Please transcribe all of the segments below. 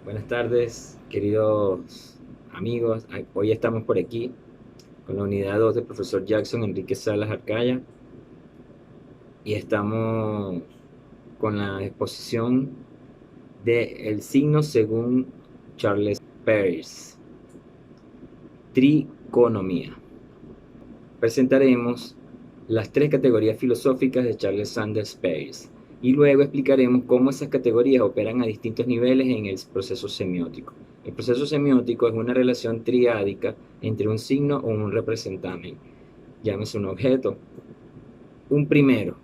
Buenas tardes, queridos amigos. Hoy estamos por aquí con la unidad 2 del profesor Jackson Enrique Salas Arcaya y estamos con la exposición de El signo según Charles Peirce, Triconomía. Presentaremos las tres categorías filosóficas de Charles Sanders Peirce y luego explicaremos cómo esas categorías operan a distintos niveles en el proceso semiótico. El proceso semiótico es una relación triádica entre un signo o un representante, llámese un objeto, un primero,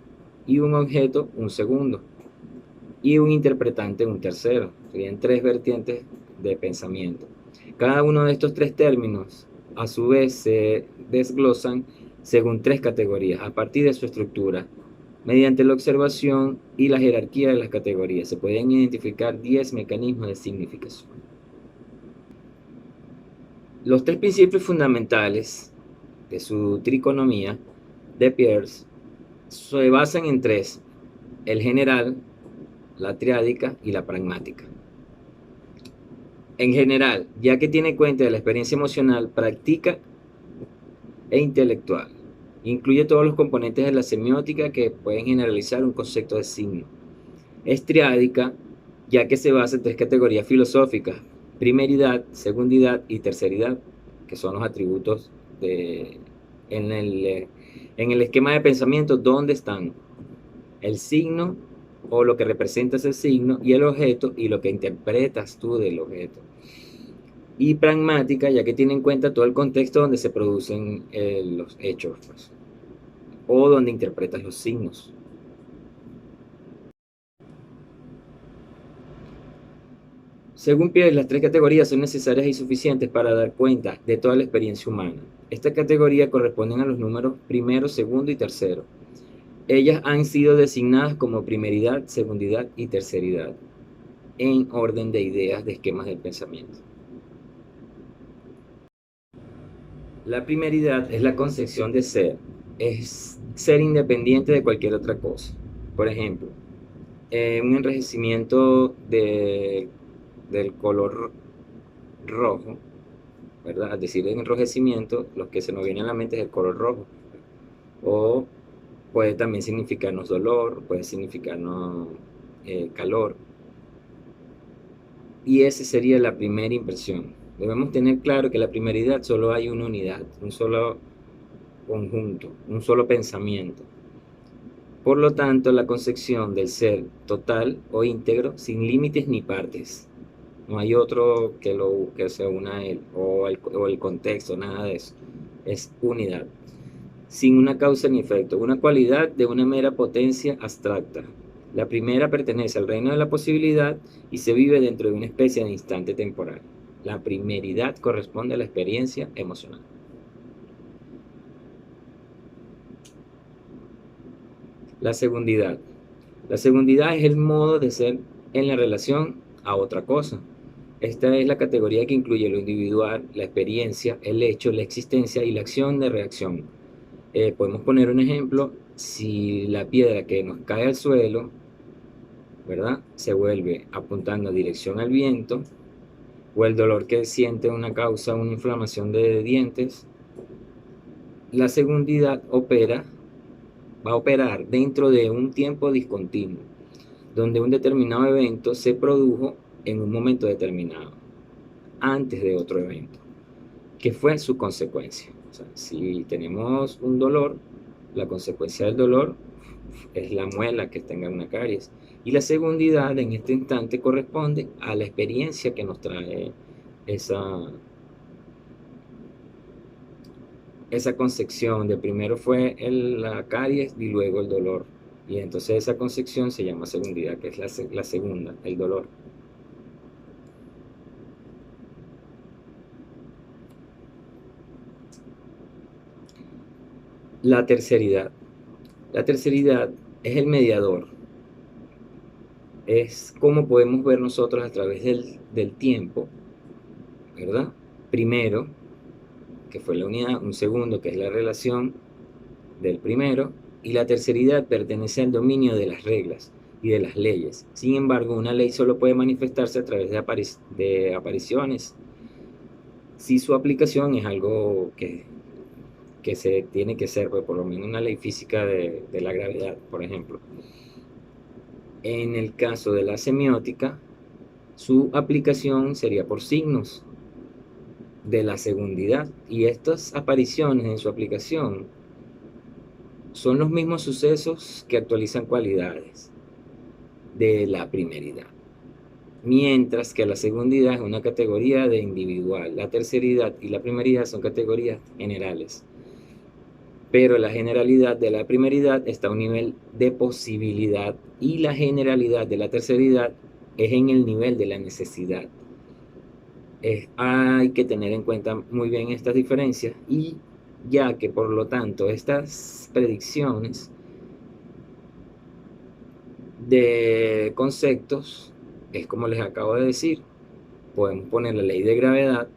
y un objeto, un segundo, y un interpretante, un tercero. Serían tres vertientes de pensamiento. Cada uno de estos tres términos, a su vez, se desglosan según tres categorías, a partir de su estructura. Mediante la observación y la jerarquía de las categorías, se pueden identificar 10 mecanismos de significación. Los tres principios fundamentales de su triconomía de Peirce se basan en tres: el general, la triádica y la pragmática. En general, ya que tiene cuenta de la experiencia emocional, práctica e intelectual. Incluye todos los componentes de la semiótica que pueden generalizar un concepto de signo. Es triádica, ya que se basa en tres categorías filosóficas: primeridad, segundidad y terceridad, que son los atributos en, en el esquema de pensamiento donde están el signo o lo que representa ese signo y el objeto y lo que interpretas tú del objeto. Y pragmática, ya que tiene en cuenta todo el contexto donde se producen los hechos, pues, o donde interpretas los signos. Según Pierre, las tres categorías son necesarias y suficientes para dar cuenta de toda la experiencia humana. Estas categorías corresponden a los números primero, segundo y tercero. Ellas han sido designadas como primeridad, segundidad y terceridad, en orden de ideas de esquemas del pensamiento. La primeridad es la concepción de ser, es ser independiente de cualquier otra cosa. Por ejemplo, un enrejecimiento del color rojo, ¿verdad? Al decir enrojecimiento, lo que se nos viene a la mente es el color rojo. O puede también significarnos dolor, puede significarnos calor. Y esa sería la primera impresión. Debemos tener claro que la primeridad solo hay una unidad, un solo conjunto, un solo pensamiento. Por lo tanto, la concepción del ser total o íntegro, sin límites ni partes. No hay otro que se una a él, o el contexto, nada de eso. Es unidad, sin una causa ni efecto, una cualidad de una mera potencia abstracta. La primera pertenece al reino de la posibilidad y se vive dentro de una especie de instante temporal. La primeridad corresponde a la experiencia emocional. La segundidad. La segundidad es el modo de ser en la relación a otra cosa. Esta es la categoría que incluye lo individual, la experiencia, el hecho, la existencia y la acción de reacción. Podemos poner un ejemplo: si la piedra que nos cae al suelo, ¿verdad?, se vuelve apuntando a dirección al viento, o el dolor que siente una causa, una inflamación de dientes, la segundidad va a operar dentro de un tiempo discontinuo, donde un determinado evento se produjo en un momento determinado, antes de otro evento, que fue su consecuencia. O sea, si tenemos un dolor, la consecuencia del dolor es la muela que tenga una caries. Y la segundidad en este instante corresponde a la experiencia que nos trae esa, esa concepción de primero fue la caries y luego el dolor. Y entonces esa concepción se llama segundidad, que es la segunda, el dolor. La terceridad. La terceridad es el mediador. Es cómo podemos ver nosotros a través del tiempo, ¿verdad? Primero, que fue la unidad; un segundo, que es la relación del primero; y la terceridad pertenece al dominio de las reglas, y de las leyes. Sin embargo, una ley solo puede manifestarse a través de apariciones si su aplicación es algo que se tiene que ser, pues, por lo menos una ley física de la gravedad, por ejemplo. En el caso de la semiótica, su aplicación sería por signos de la segundidad, y estas apariciones en su aplicación son los mismos sucesos que actualizan cualidades de la primeridad, mientras que la segundidad es una categoría de individual. La terceridad y la primeridad son categorías generales, pero la generalidad de la primeridad está a un nivel de posibilidad y la generalidad de la terceridad es en el nivel de la necesidad. Hay que tener en cuenta muy bien estas diferencias, y ya que por lo tanto estas predicciones de conceptos es como les acabo de decir, podemos poner la ley de gravedad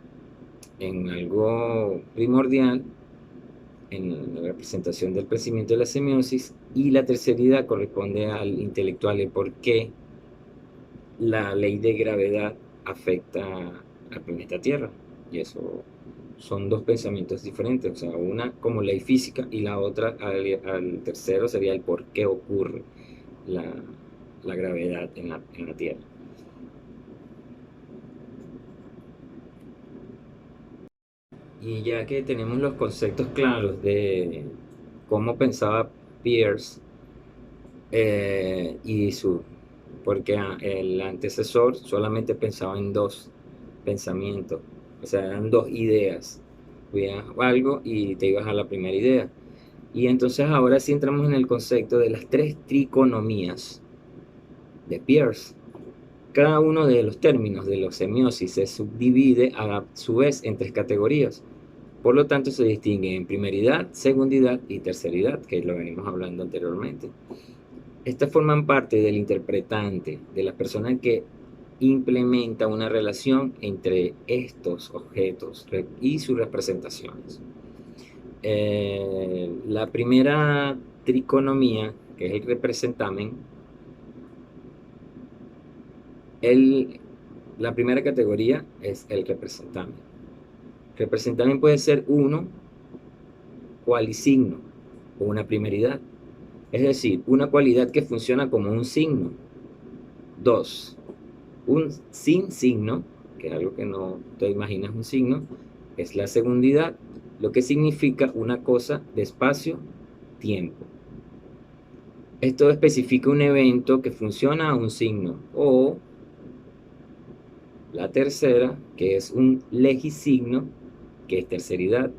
en algo primordial, en la representación del crecimiento de la semiosis, y la terceridad corresponde al intelectual, el por qué la ley de gravedad afecta al planeta Tierra. Y eso son dos pensamientos diferentes, o sea, una como ley física y la otra, al tercero, sería el por qué ocurre la, la gravedad en la Tierra. Y ya que tenemos los conceptos claros de cómo pensaba Peirce, y porque el antecesor solamente pensaba en dos pensamientos, o sea, eran dos ideas, veías algo y te ibas a la primera idea. Y entonces ahora sí entramos en el concepto de las tres triconomías de Peirce. Cada uno de los términos de los semiosis se subdivide a su vez en tres categorías. Por lo tanto, se distinguen en primeridad, segundidad y terceridad, que lo venimos hablando anteriormente. Estas forman parte del interpretante, de la persona que implementa una relación entre estos objetos y sus representaciones. La primera triconomía, que es el representamen, la primera categoría es el representamen. Representamen puede ser uno cualisigno o una primeridad, es decir, una cualidad que funciona como un signo. Dos, un sin signo, que es algo que no te imaginas un signo, es la segundidad, lo que significa una cosa de espacio-tiempo. Esto especifica un evento que funciona a un signo. O la tercera, que es un legisigno, que es terceridad.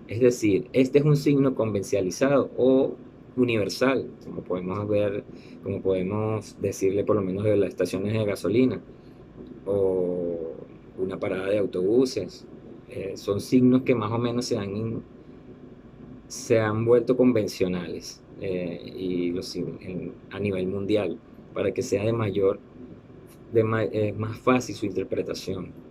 Es decir, este es un signo convencionalizado o universal, como podemos ver, como podemos decirle por lo menos de las estaciones de gasolina o una parada de autobuses. Son signos que más o menos se han vuelto convencionales, a nivel mundial, para que sea más fácil su interpretación.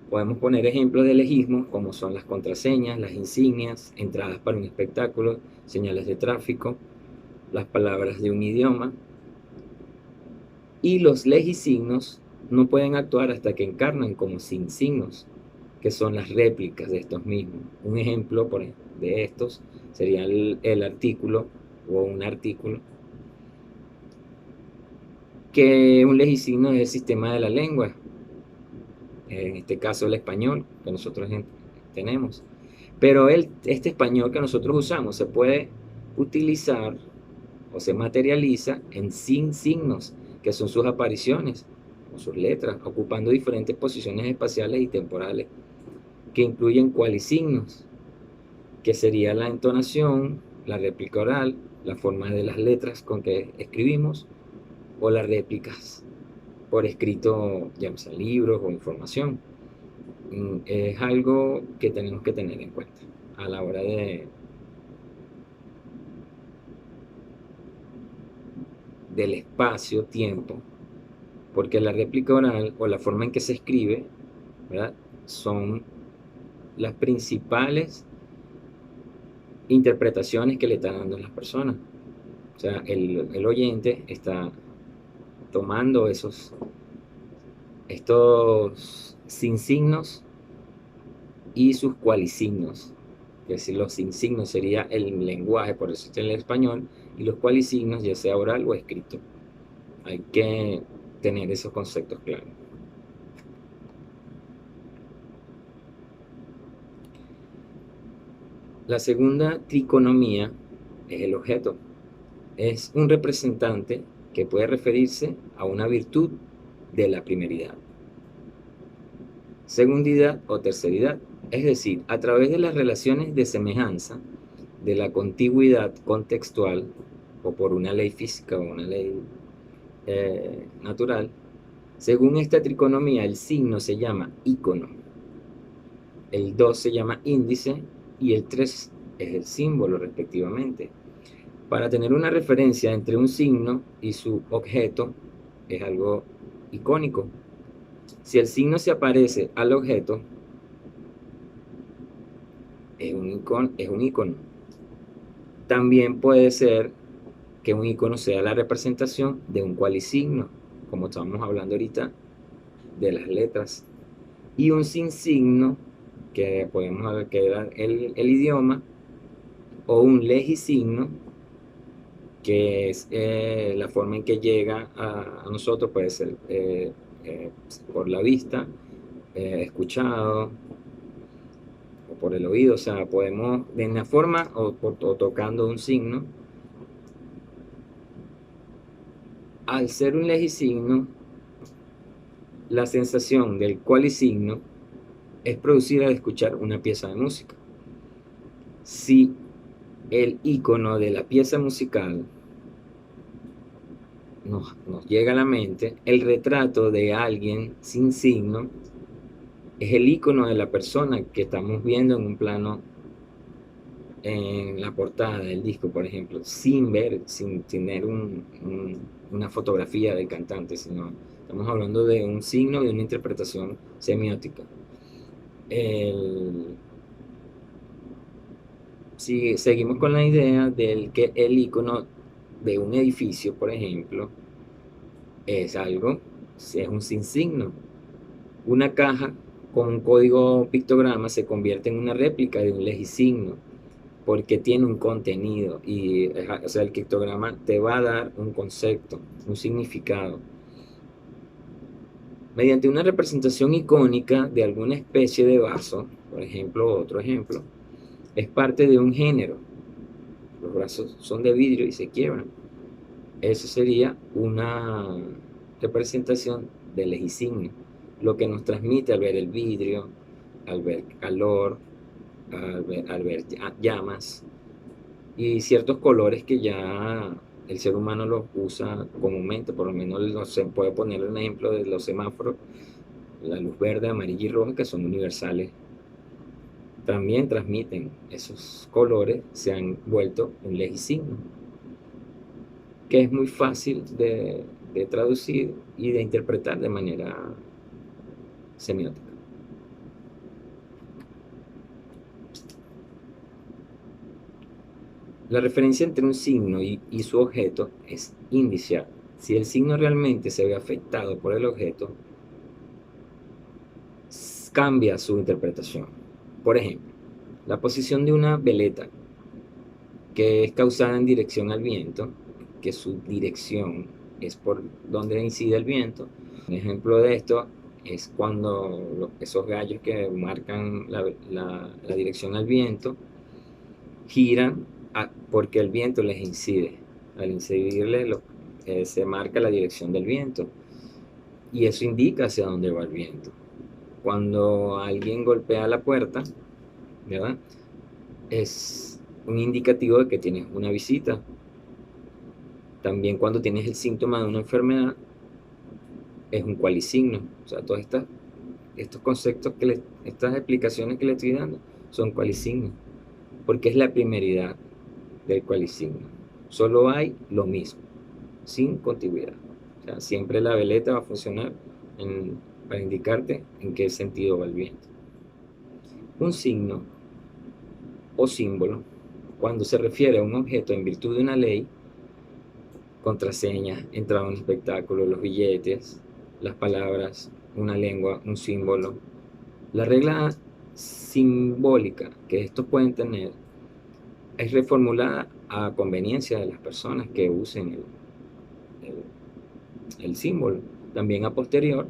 Podemos poner ejemplos de legismos como son las contraseñas, las insignias, entradas para un espectáculo, señales de tráfico, las palabras de un idioma. Y los legisignos no pueden actuar hasta que encarnan como sin signos, que son las réplicas de estos mismos. Un ejemplo de estos sería el artículo o un artículo, que un legisigno es el sistema de la lengua, en este caso el español que nosotros tenemos. Pero este español que nosotros usamos se puede utilizar o se materializa en sin signos, que son sus apariciones o sus letras, ocupando diferentes posiciones espaciales y temporales, que incluyen cualisignos, que sería la entonación, la réplica oral, la forma de las letras con que escribimos, o las réplicas por escrito, ya sea libros o información. Es algo que tenemos que tener en cuenta a la hora del espacio-tiempo, porque la réplica oral o la forma en que se escribe, ¿verdad?, son las principales interpretaciones que le están dando las personas. O sea, el oyente está tomando estos sinsignos y sus cualisignos. Es decir, los sinsignos sería el lenguaje, por eso está en el español, y los cualisignos, ya sea oral o escrito. Hay que tener esos conceptos claros. La segunda triconomía es el objeto. Es un representante que puede referirse a una virtud de la primeridad, segundidad o terceridad. Es decir, a través de las relaciones de semejanza, de la contigüidad contextual, o por una ley física o una ley natural, según esta triconomía, el signo se llama ícono, el 2 se llama índice y el 3 es el símbolo, respectivamente. Para tener una referencia entre un signo y su objeto es algo icónico. Si el signo se aparece al objeto, es un icono. También puede ser que un icono sea la representación de un cualisigno, como estamos hablando ahorita de las letras, y un sinsigno, que podemos ver que era el idioma, o un legisigno, que es la forma en que llega a nosotros, puede ser por la vista, escuchado, o por el oído. O sea, podemos de una forma o tocando un signo. Al ser un legisigno, la sensación del cualisigno es producida al escuchar una pieza de música. Si el icono de la pieza musical nos llega a la mente, el retrato de alguien sin signo es el icono de la persona que estamos viendo en un plano, en la portada del disco, por ejemplo, sin tener una fotografía del cantante, sino estamos hablando de un signo y una interpretación semiótica. Si seguimos con la idea del que el icono de un edificio, por ejemplo, es un sinsigno. Una caja con un código pictograma se convierte en una réplica de un legisigno, porque tiene un contenido y, o sea, el pictograma te va a dar un concepto, un significado. Mediante una representación icónica de alguna especie de vaso, por ejemplo, otro ejemplo, es parte de un género. Los vasos son de vidrio y se quiebran. Eso sería una representación del legisigno, lo que nos transmite al ver el vidrio, al ver calor, al ver llamas y ciertos colores que ya el ser humano los usa comúnmente. Por lo menos se puede poner un ejemplo de los semáforos, la luz verde, amarilla y roja, que son universales. También transmiten esos colores, se han vuelto un legisigno, que es muy fácil de traducir y de interpretar de manera semiótica. La referencia entre un signo y su objeto es indiciar. Si el signo realmente se ve afectado por el objeto, cambia su interpretación. Por ejemplo, la posición de una veleta que es causada en dirección al viento, que su dirección es por donde incide el viento. Un ejemplo de esto es cuando esos gallos que marcan la dirección al viento giran porque el viento les incide. Al incidirle se marca la dirección del viento y eso indica hacia dónde va el viento. Cuando alguien golpea la puerta, ¿verdad?, es un indicativo de que tienes una visita. También cuando tienes el síntoma de una enfermedad, es un cualisigno. O sea, todos estos conceptos, estas explicaciones que le estoy dando, son cualisignos, porque es la primeridad del cualisigno. Solo hay lo mismo, sin contigüidad. O sea, siempre la veleta va a funcionar para indicarte en qué sentido va el viento. Un signo o símbolo, cuando se refiere a un objeto en virtud de una ley, contraseñas, entrada a un espectáculo, los billetes, las palabras, una lengua, un símbolo. La regla simbólica que estos pueden tener es reformulada a conveniencia de las personas que usen el símbolo. También a posterior,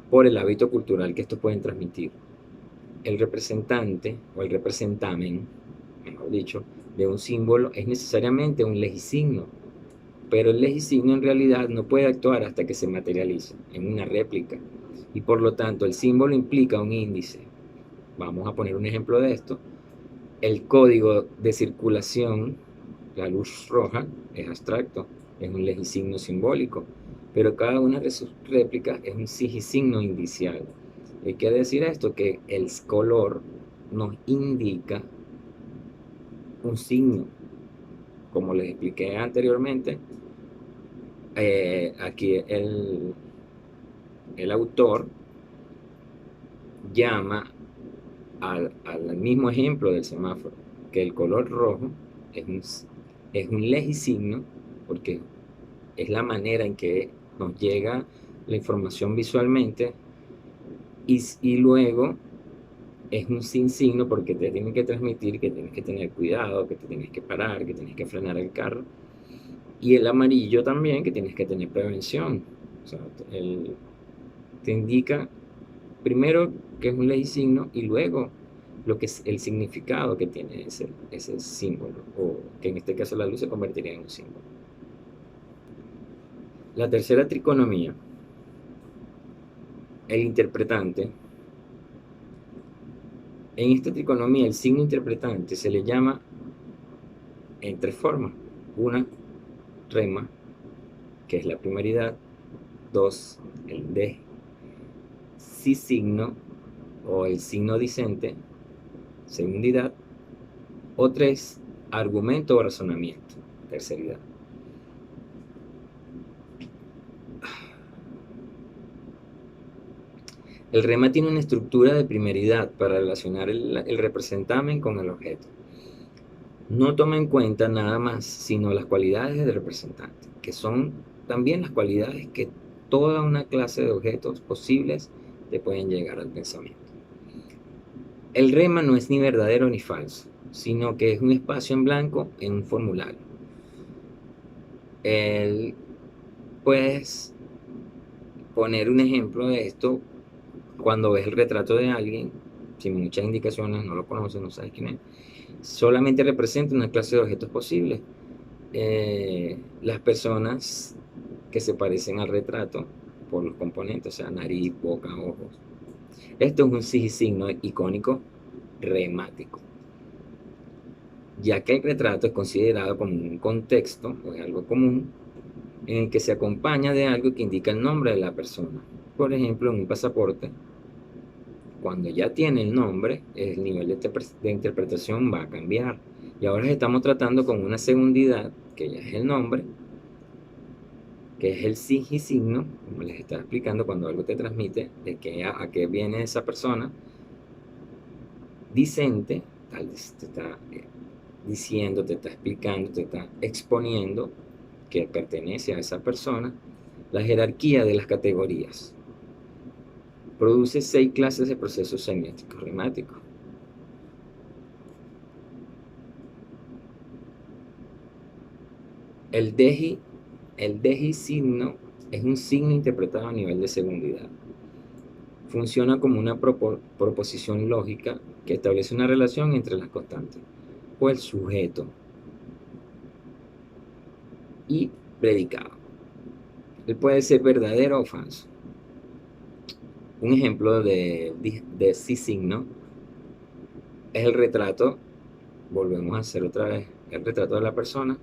por el hábito cultural que estos pueden transmitir. El representante o el representamen, mejor dicho, de un símbolo es necesariamente un legisigno, pero el legisigno en realidad no puede actuar hasta que se materializa en una réplica, y por lo tanto el símbolo implica un índice. Vamos a poner un ejemplo de esto. El código de circulación, la luz roja, es abstracto, es un legisigno simbólico, pero cada una de sus réplicas es un sigisigno indicial. ¿Qué quiere decir esto? Que el color nos indica un signo. Como les expliqué anteriormente, aquí el autor llama al mismo ejemplo del semáforo, que el color rojo es un legisigno, porque es la manera en que nos llega la información visualmente, y luego es un sin signo porque te tienen que transmitir que tienes que tener cuidado, que te tienes que parar, que tienes que frenar el carro. Y el amarillo también, que tienes que tener prevención. O sea, te indica primero que es un legisigno y luego lo que es el significado que tiene ese símbolo, o que en este caso la luz se convertiría en un símbolo. La tercera triconomía, el interpretante. En esta triconomía el signo interpretante se le llama en tres formas. Una, rema, que es la primeridad. Dos, el de sí signo o el signo dicente, segundidad. O tres, argumento o razonamiento, terceridad. El rema tiene una estructura de primeridad para relacionar el representamen con el objeto. No toma en cuenta nada más sino las cualidades del representante, que son también las cualidades que toda una clase de objetos posibles te pueden llegar al pensamiento. El rema no es ni verdadero ni falso, sino que es un espacio en blanco en un formulario. Puedes poner un ejemplo de esto cuando ves el retrato de alguien, sin muchas indicaciones, no lo conoces, no sabes quién es, solamente representa una clase de objetos posibles. Las personas que se parecen al retrato por los componentes, o sea, nariz, boca, ojos. Esto es un signo icónico remático, ya que el retrato es considerado como un contexto o es algo común en el que se acompaña de algo que indica el nombre de la persona. Por ejemplo, en un pasaporte, cuando ya tiene el nombre, el nivel de interpretación va a cambiar. Y ahora estamos tratando con una segundidad, que ya es el nombre, que es el sigisigno, como les estaba explicando, cuando algo te transmite de a qué viene esa persona. Dicente, te está diciendo, te está explicando, te está exponiendo que pertenece a esa persona. La jerarquía de las categorías produce 6 clases de procesos semióticos remáticos. El deji signo es un signo interpretado a nivel de segundidad. Funciona como una proposición lógica que establece una relación entre las constantes o el sujeto y predicado. Él puede ser verdadero o falso. Un ejemplo de sí signo es el retrato, volvemos a hacer otra vez, el retrato de la persona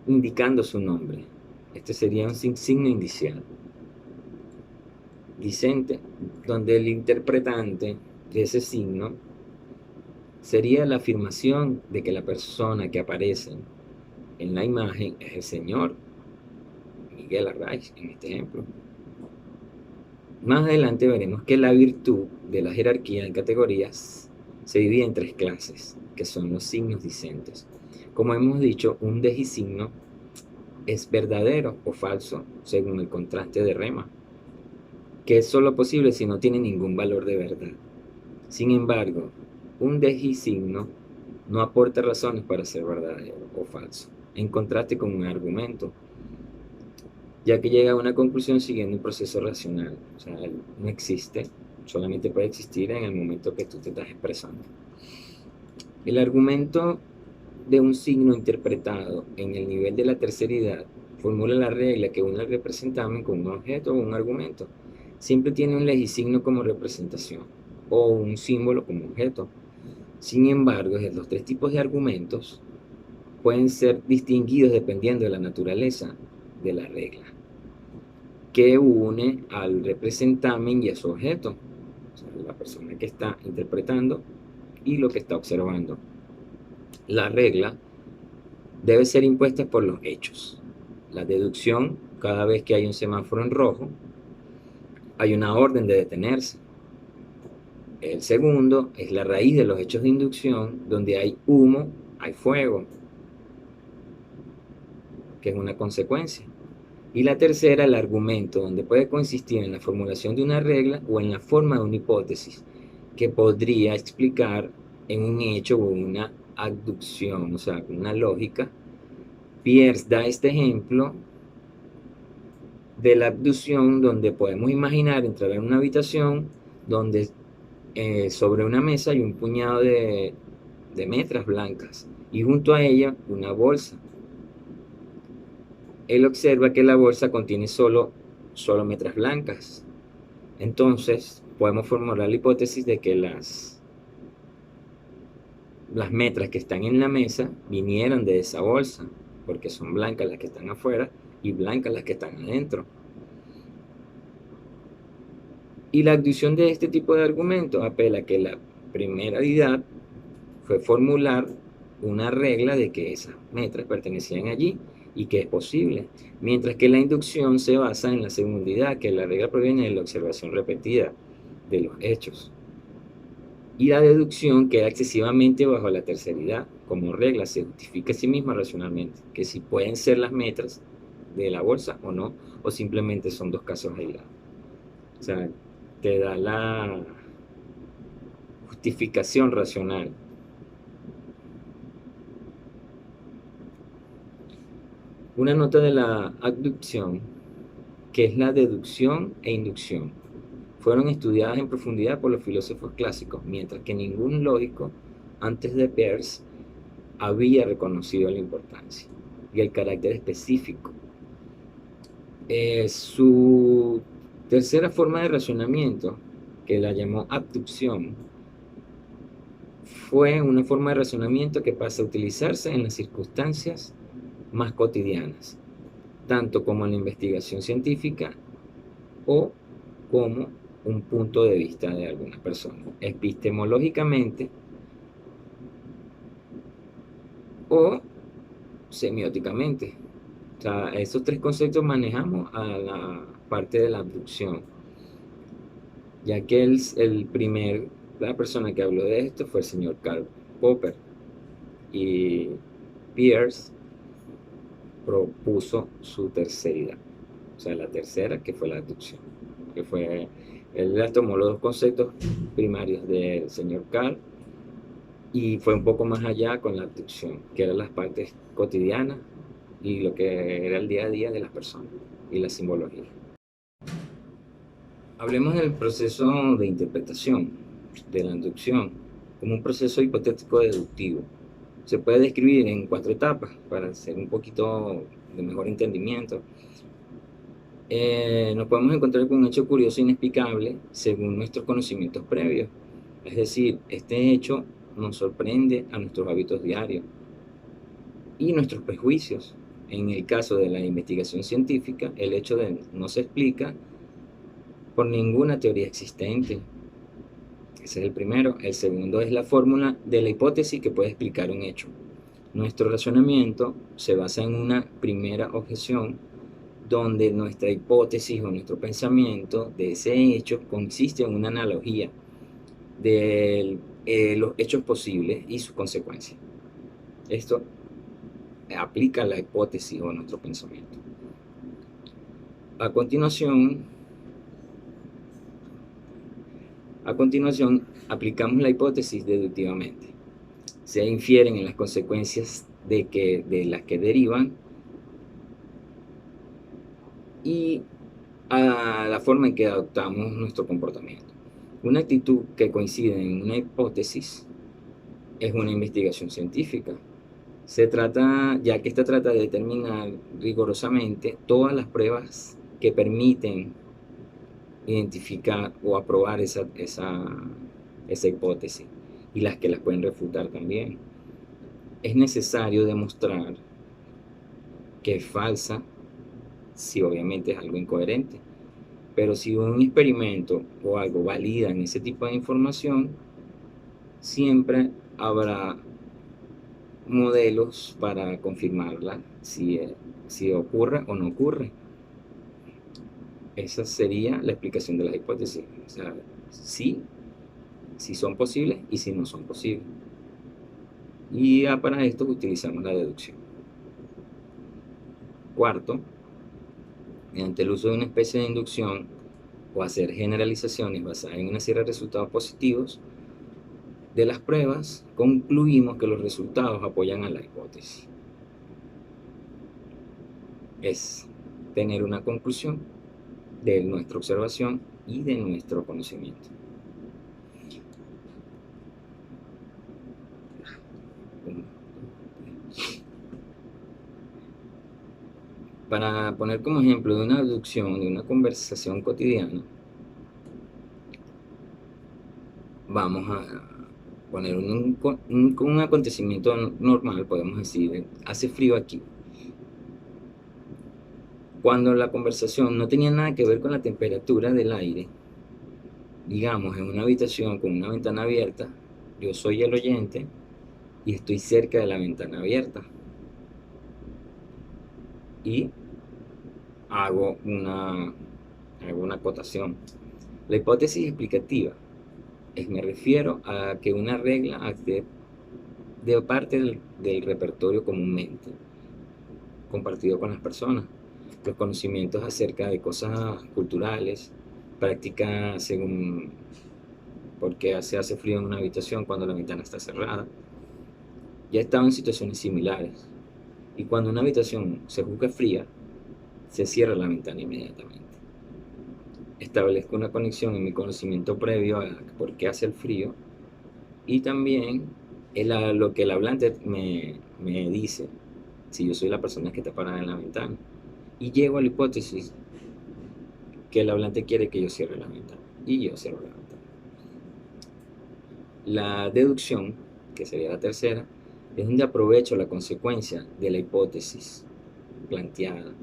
indicando su nombre. Este sería un signo indicial. Dicente, donde el interpretante de ese signo sería la afirmación de que la persona que aparece en la imagen es el señor Miguel Arraiz, en este ejemplo. Más adelante veremos que la virtud de la jerarquía en categorías se divide en 3 clases, que son los signos dicentes. Como hemos dicho, un dejisigno es verdadero o falso según el contraste de rema, que es solo posible si no tiene ningún valor de verdad. Sin embargo, un dejisigno no aporta razones para ser verdadero o falso, en contraste con un argumento, ya que llega a una conclusión siguiendo un proceso racional. O sea, él no existe, solamente puede existir en el momento que tú te estás expresando. El argumento de un signo interpretado en el nivel de la terceridad formula la regla que une el representamen con un objeto o un argumento. Siempre tiene un legisigno como representación o un símbolo como objeto. Sin embargo, los tres tipos de argumentos pueden ser distinguidos dependiendo de la naturaleza de la regla que une al representamen y a su objeto, o sea, la persona que está interpretando y lo que está observando. La regla debe ser impuesta por los hechos. La deducción, cada vez que hay un semáforo en rojo, hay una orden de detenerse. El segundo es la raíz de los hechos de inducción, donde hay humo, hay fuego, que es una consecuencia. Y la tercera, el argumento, donde puede consistir en la formulación de una regla o en la forma de una hipótesis que podría explicar en un hecho o una abducción, o sea, una lógica. Peirce da este ejemplo de la abducción, donde podemos imaginar entrar en una habitación donde sobre una mesa hay un puñado de metras blancas y junto a ella una bolsa. Él observa que la bolsa contiene solo metras blancas. Entonces, podemos formular la hipótesis de que las metras que están en la mesa vinieron de esa bolsa, porque son blancas las que están afuera y blancas las que están adentro. Y la abducción de este tipo de argumentos apela a que la primera deidad fue formular una regla de que esas metras pertenecían allí y que es posible, mientras que la inducción se basa en la segundidad, que la regla proviene de la observación repetida de los hechos. Y la deducción queda excesivamente bajo la terceridad. Como regla se justifica a sí misma racionalmente, que si pueden ser las metras de la bolsa o no, o simplemente son dos casos aislados. O sea, te da la justificación racional. Una nota de la abducción, que es la deducción e inducción, fueron estudiadas en profundidad por los filósofos clásicos, mientras que ningún lógico antes de Peirce había reconocido la importancia y el carácter específico. Su tercera forma de razonamiento, que la llamó abducción, fue una forma de razonamiento que pasa a utilizarse en las circunstancias más cotidianas, tanto como en la investigación científica o como un punto de vista de alguna persona, epistemológicamente o semióticamente. O sea, esos tres conceptos manejamos a la parte de la abducción, ya que la persona que habló de esto fue el señor Karl Popper, y Peirce propuso su terceridad, o sea, la tercera, que fue la abducción, que fue, él tomó los dos conceptos primarios del señor Karl y fue un poco más allá con la abducción, que eran las partes cotidianas y lo que era el día a día de las personas y la simbología. Hablemos del proceso de interpretación de la inducción como un proceso hipotético deductivo. Se puede describir en 4 etapas para hacer un poquito de mejor entendimiento. Nos podemos encontrar con un hecho curioso e inexplicable según nuestros conocimientos previos. Es decir, este hecho nos sorprende a nuestros hábitos diarios y nuestros prejuicios. En el caso de la investigación científica, el hecho no se explica por ninguna teoría existente. Ese es el primero. El segundo es la fórmula de la hipótesis que puede explicar un hecho. Nuestro razonamiento se basa en una primera objeción donde nuestra hipótesis o nuestro pensamiento de ese hecho consiste en una analogía de los hechos posibles y sus consecuencias. Esto aplica la hipótesis o nuestro pensamiento. A continuación, aplicamos la hipótesis deductivamente. Se infieren en las consecuencias de las que derivan y a la forma en que adoptamos nuestro comportamiento. Una actitud que coincide en una hipótesis es una investigación científica. Ya que esta trata de determinar rigurosamente todas las pruebas que permiten identificar o aprobar esa hipótesis y las que las pueden refutar también. Es necesario demostrar que es falsa si obviamente es algo incoherente, pero si un experimento o algo valida en ese tipo de información, siempre habrá modelos para confirmarla si ocurre o no ocurre. Esa sería la explicación de las hipótesis. O sea, si son posibles y si no son posibles. Y para esto utilizamos la deducción. Cuarto, mediante el uso de una especie de inducción o hacer generalizaciones basadas en una serie de resultados positivos de las pruebas, concluimos que los resultados apoyan a la hipótesis. Es tener una conclusión de nuestra observación y de nuestro conocimiento. Para poner como ejemplo de una deducción de una conversación cotidiana, vamos a poner un acontecimiento normal, podemos decir, hace frío aquí. Cuando la conversación no tenía nada que ver con la temperatura del aire, digamos en una habitación con una ventana abierta, yo soy el oyente y estoy cerca de la ventana abierta y hago una acotación. La hipótesis explicativa me refiero a que una regla de parte del repertorio comúnmente compartido con las personas. Los conocimientos acerca de cosas culturales, prácticas según por qué se hace frío en una habitación cuando la ventana está cerrada. Ya he estado en situaciones similares. Y cuando una habitación se juzga fría, se cierra la ventana inmediatamente. Establezco una conexión en mi conocimiento previo a por qué hace el frío y también lo que el hablante me dice, si yo soy la persona que está parada en la ventana. Y llego a la hipótesis que el hablante quiere que yo cierre la ventana. Y yo cierro la ventana. La deducción, que sería la tercera, es donde aprovecho la consecuencia de la hipótesis planteada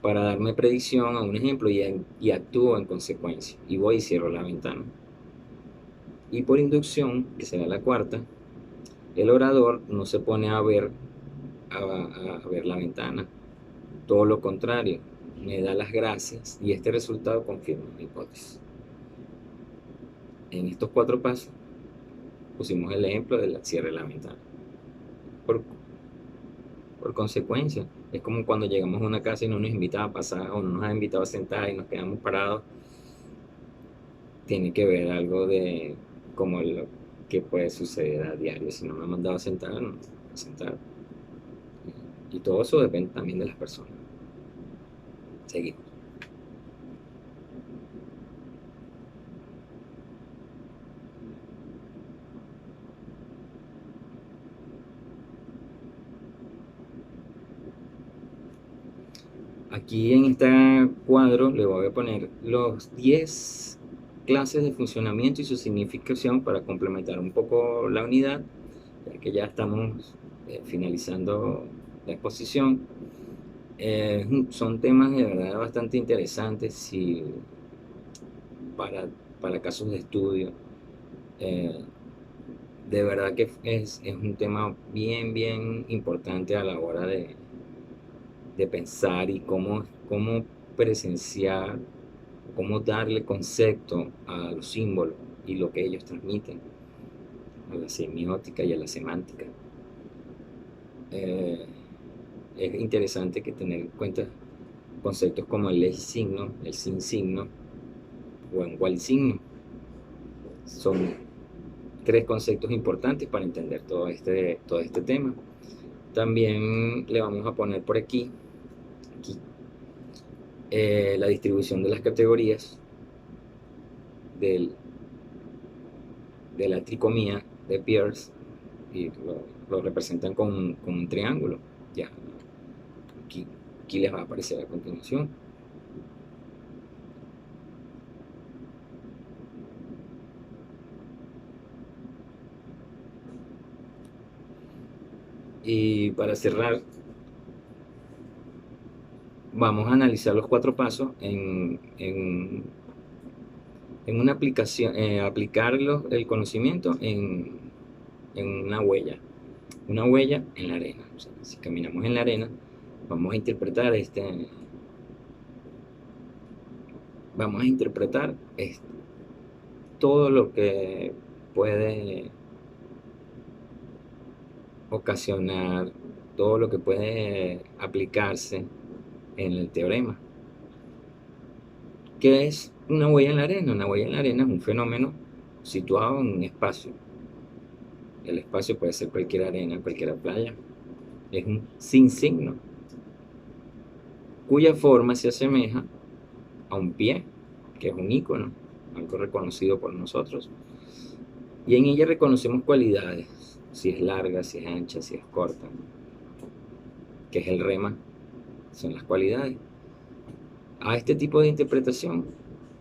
para darme predicción a un ejemplo y actúo en consecuencia. Y voy y cierro la ventana. Y por inducción, que será la cuarta, el orador no se pone a ver la ventana. Todo lo contrario, me da las gracias y este resultado confirma mi hipótesis. En estos 4 pasos pusimos el ejemplo del cierre de la ventana. Por consecuencia, es como cuando llegamos a una casa y no nos invitaba a pasar o no nos ha invitado a sentar y nos quedamos parados. Tiene que ver algo de como lo que puede suceder a diario. Si no me han mandado a sentar, no me voy a sentar. Y todo eso depende también de las personas. Seguimos. Aquí en este cuadro le voy a poner los 10 clases de funcionamiento y su significación para complementar un poco la unidad, ya que ya estamos finalizando la exposición. Son temas de verdad bastante interesantes para casos de estudio. De verdad que es un tema bien importante a la hora de pensar y cómo presenciar, cómo darle concepto a los símbolos y lo que ellos transmiten, a la semiótica y a la semántica. es interesante que tener en cuenta conceptos como el eje signo, el sin signo o en igual signo. Son tres conceptos importantes para entender todo este tema. También le vamos a poner por aquí la distribución de las categorías del, de la tricomía de Peirce y lo representan con un triángulo. Ya, aquí les va a aparecer a continuación. Y para cerrar, vamos a analizar los 4 pasos en una aplicación, aplicarlo, el conocimiento en una huella en la arena. O sea, si caminamos en la arena, vamos a interpretar todo lo que puede ocasionar, todo lo que puede aplicarse en el teorema. ¿Qué es una huella en la arena? Una huella en la arena es un fenómeno situado en un espacio. El espacio puede ser cualquier arena, cualquier playa. Es un sin signo, cuya forma se asemeja a un pie, que es un icono, algo reconocido por nosotros. Y en ella reconocemos cualidades, si es larga, si es ancha, si es corta, que es el rema, son las cualidades. A este tipo de interpretación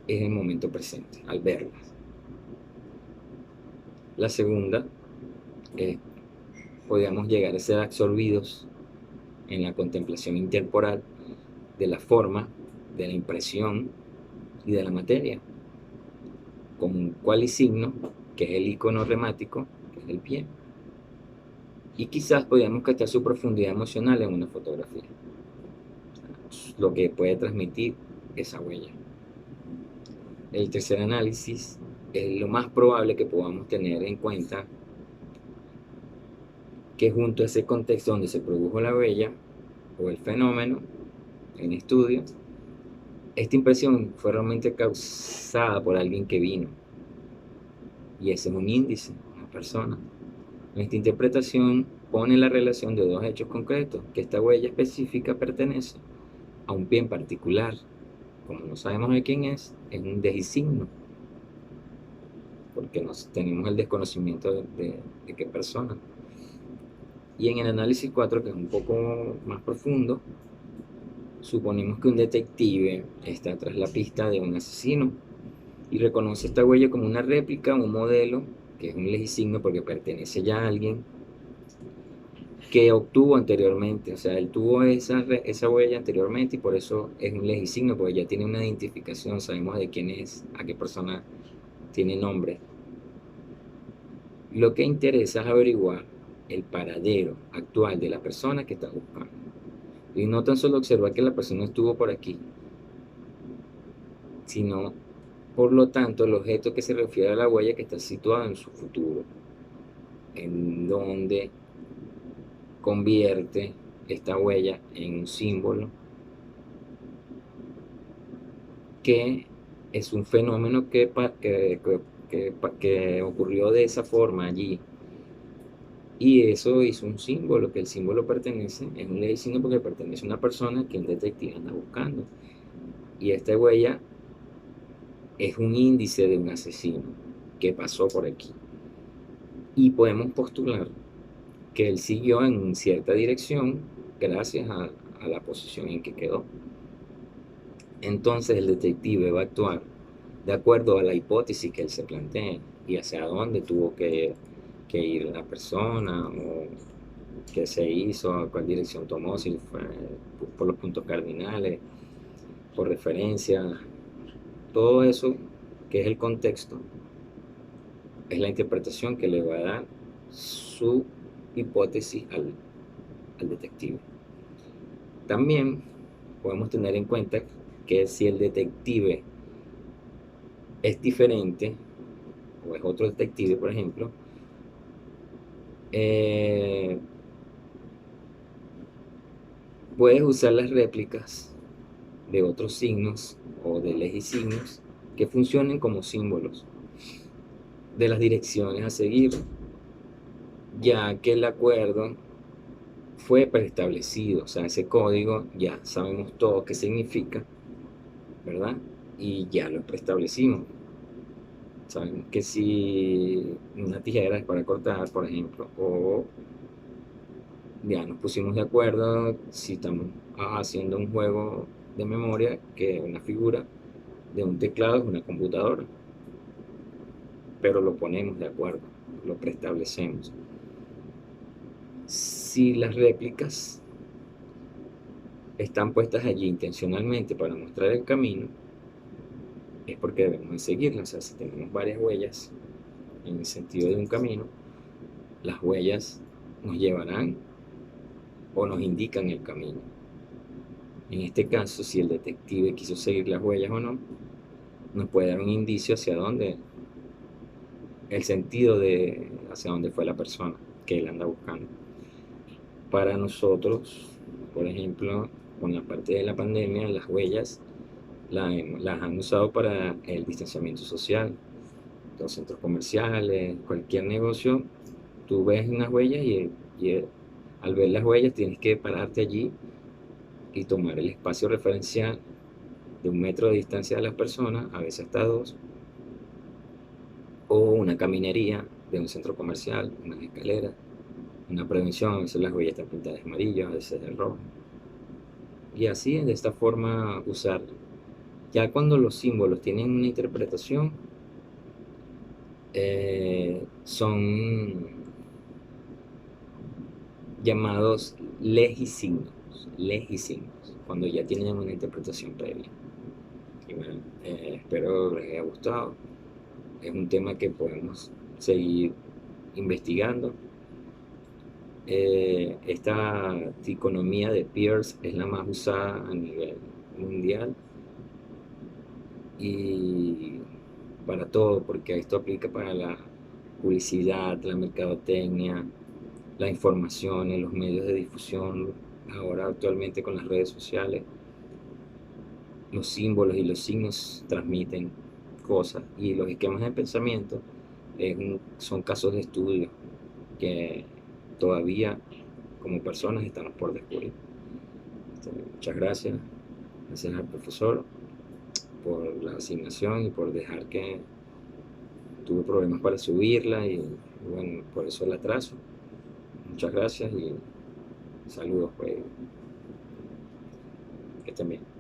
es el momento presente, al verlas. La segunda es, podríamos llegar a ser absorbidos en la contemplación intertemporal de la forma, de la impresión y de la materia, con un cualisigno, que es el icono remático, que es el pie. Y quizás podríamos captar su profundidad emocional en una fotografía, lo que puede transmitir esa huella. El tercer análisis es lo más probable que podamos tener en cuenta que junto a ese contexto donde se produjo la huella o el fenómeno en estudio, esta impresión fue realmente causada por alguien que vino. Y ese es un índice, una persona. Esta interpretación pone la relación de dos hechos concretos, que esta huella específica pertenece a un pie en particular. Como no sabemos de quién es un designo, porque tenemos el desconocimiento de qué persona. Y en el análisis 4, que es un poco más profundo, suponemos que un detective está tras la pista de un asesino y reconoce esta huella como una réplica, un modelo, que es un legisigno porque pertenece ya a alguien que obtuvo anteriormente. O sea, él tuvo esa huella anteriormente y por eso es un legisigno, porque ya tiene una identificación, sabemos de quién es, a qué persona tiene nombre. Lo que interesa es averiguar el paradero actual de la persona que está buscando. Y no tan solo observar que la persona estuvo por aquí, sino, por lo tanto, el objeto que se refiere a la huella que está situado en su futuro, en donde convierte esta huella en un símbolo que es un fenómeno que ocurrió de esa forma allí. Y eso hizo un símbolo, que el símbolo pertenece, es un signo porque pertenece a una persona que un detective anda buscando. Y esta huella es un índice de un asesino que pasó por aquí. Y podemos postular que él siguió en cierta dirección gracias a la posición en que quedó. Entonces el detective va a actuar de acuerdo a la hipótesis que él se plantee y hacia dónde tuvo que ir la persona o qué se hizo, a cuál dirección tomó, si fue por los puntos cardinales, por referencia, todo eso que es el contexto, es la interpretación que le va a dar su hipótesis al detective. También podemos tener en cuenta que si el detective es diferente, o es otro detective, por ejemplo, eh, Puedes usar las réplicas de otros signos o de legisignos que funcionen como símbolos de las direcciones a seguir, ya que el acuerdo fue preestablecido, o sea, ese código ya sabemos todo qué significa, ¿verdad? Y ya lo preestablecimos. Sabemos que si una tijera es para cortar, por ejemplo, o ya nos pusimos de acuerdo si estamos haciendo un juego de memoria, que una figura de un teclado es una computadora, pero lo ponemos de acuerdo, lo preestablecemos. Si las réplicas están puestas allí intencionalmente para mostrar el camino, es porque debemos de seguirlas. O sea, si tenemos varias huellas en el sentido de un camino, las huellas nos llevarán o nos indican el camino. En este caso, si el detective quiso seguir las huellas o no, nos puede dar un indicio hacia dónde, el sentido de hacia dónde fue la persona que él anda buscando. Para nosotros, por ejemplo, con la parte de la pandemia, las huellas las han usado para el distanciamiento social. Los centros comerciales, cualquier negocio, tú ves unas huellas y al ver las huellas tienes que pararte allí y tomar el espacio referencial de 1 metro de distancia de las personas, a veces hasta 2, o una caminería de un centro comercial, unas escaleras, una prevención, a veces las huellas están pintadas de amarillo, a veces de rojo. Y así, de esta forma, usar. Ya cuando los símbolos tienen una interpretación, son llamados legisignos, cuando ya tienen una interpretación previa. Y bueno, espero les haya gustado. Es un tema que podemos seguir investigando. Esta triconomía de Peirce es la más usada a nivel mundial y para todo, porque esto aplica para la publicidad, la mercadotecnia, la información en los medios de difusión, ahora actualmente con las redes sociales. Los símbolos y los signos transmiten cosas y los esquemas de pensamiento son casos de estudio que todavía como personas estamos por descubrir. Muchas gracias, gracias al profesor por la asignación y por dejar que tuve problemas para subirla y bueno, por eso el atraso. Muchas gracias y saludos, pues, que estén bien.